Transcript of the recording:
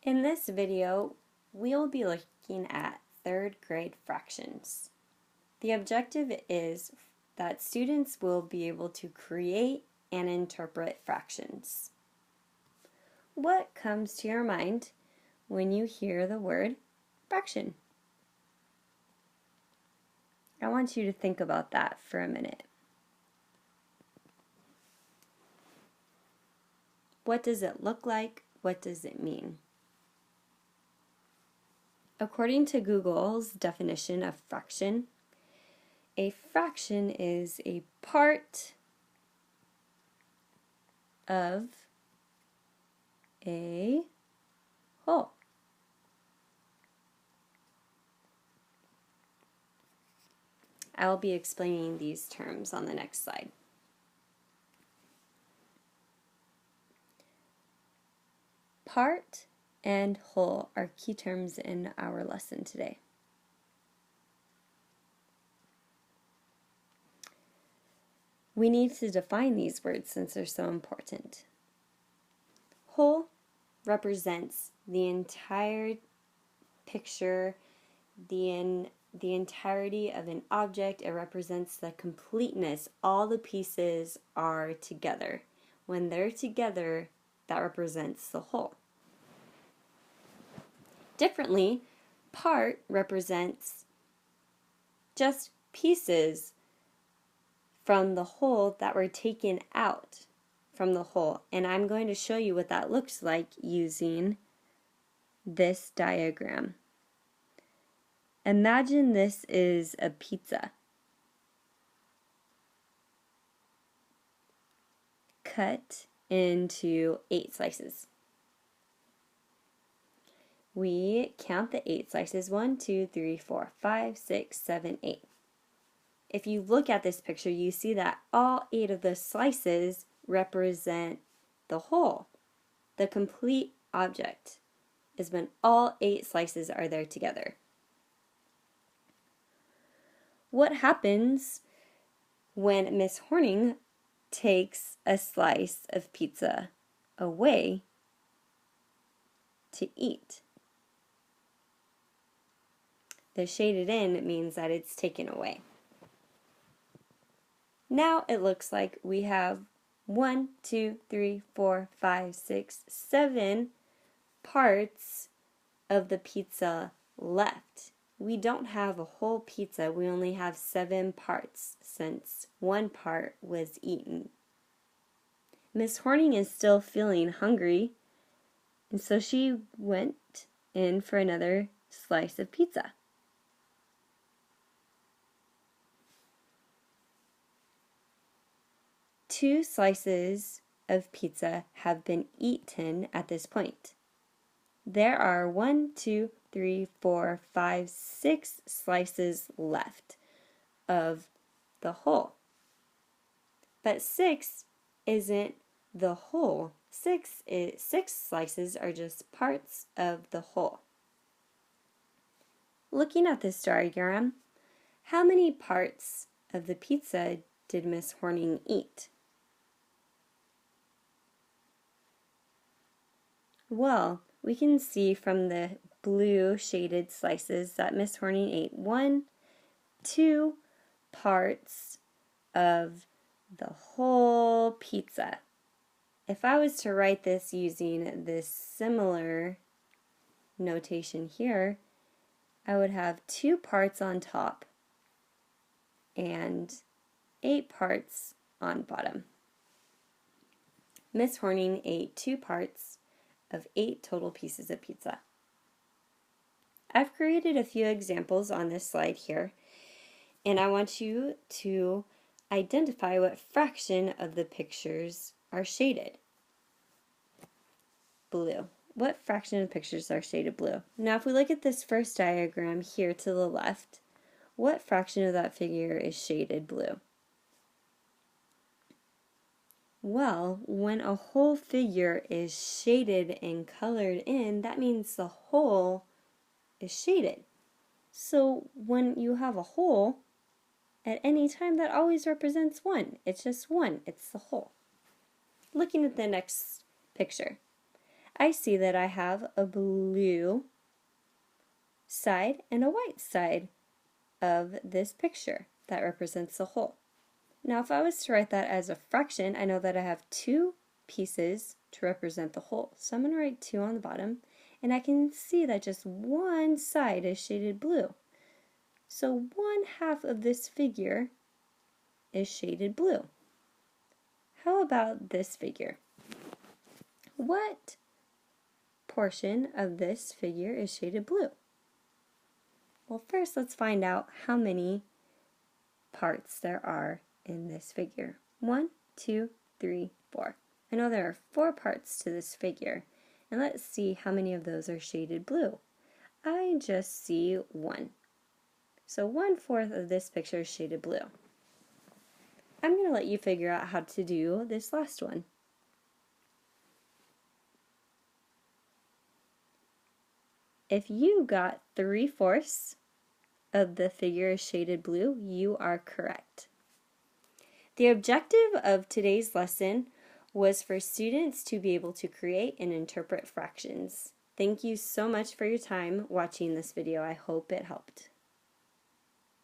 In this video, we'll be looking at third grade fractions. The objective is that students will be able to create and interpret fractions. What comes to your mind when you hear the word fraction? I want you to think about that for a minute. What does it look like? What does it mean? According to Google's definition of fraction, a fraction is a part of a whole. I'll be explaining these terms on the next slide. Part and whole are key terms in our lesson today. We need to define these words since they're so important. Whole represents the entire picture, the entirety of an object. It represents the completeness. All the pieces are together. When they're together, that represents the whole. Differently, part represents just pieces from the whole that were taken out from the whole. And I'm going to show you what that looks like using this diagram. Imagine this is a pizza. Cut into 8 slices. We count the 8 slices, 1, 2, 3, 4, 5, 6, 7, 8. If you look at this picture, you see that all 8 of the slices represent the whole. The complete object is when all 8 slices are there together. What happens when Miss Horning takes a slice of pizza away to eat? The shaded in means that it's taken away. Now it looks like we have 1, 2, 3, 4, 5, 6, 7 parts of the pizza left. We don't have a whole pizza, we only have 7 parts since 1 part was eaten. Miss Horning is still feeling hungry, and so she went in for another slice of pizza. Two slices of pizza have been eaten at this point. There are 1, 2, 3, 4, 5, 6 slices left of the whole. But 6 isn't the whole. 6 slices are just parts of the whole. Looking at this diagram, how many parts of the pizza did Miss Horning eat? Well, we can see from the blue shaded slices that Miss Horning ate 1, 2 parts of the whole pizza. If I was to write this using this similar notation here, I would have 2 parts on top and 8 parts on bottom. Miss Horning ate 2 parts of 8 total pieces of pizza. I've created a few examples on this slide here, and I want you to identify what fraction of the pictures are shaded blue. What fraction of the pictures are shaded blue? Now if we look at this first diagram here to the left, what fraction of that figure is shaded blue? Well, when a whole figure is shaded and colored in, that means the whole is shaded. So when you have a whole, at any time that always represents 1. It's just 1. It's the whole. Looking at the next picture. I see that I have a blue side and a white side of this picture that represents the whole. Now if I was to write that as a fraction, I know that I have two pieces to represent the whole. So I'm going to write 2 on the bottom, and I can see that just one side is shaded blue. So 1/2 of this figure is shaded blue. How about this figure? What portion of this figure is shaded blue? Well, first let's find out how many parts there are in this figure. 1, 2, 3, 4. I know there are 4 parts to this figure, and let's see how many of those are shaded blue. I just see 1. So 1/4 of this picture is shaded blue. I'm going to let you figure out how to do this last one. If you got 3/4 of the figure is shaded blue, you are correct. The objective of today's lesson was for students to be able to create and interpret fractions. Thank you so much for your time watching this video. I hope it helped.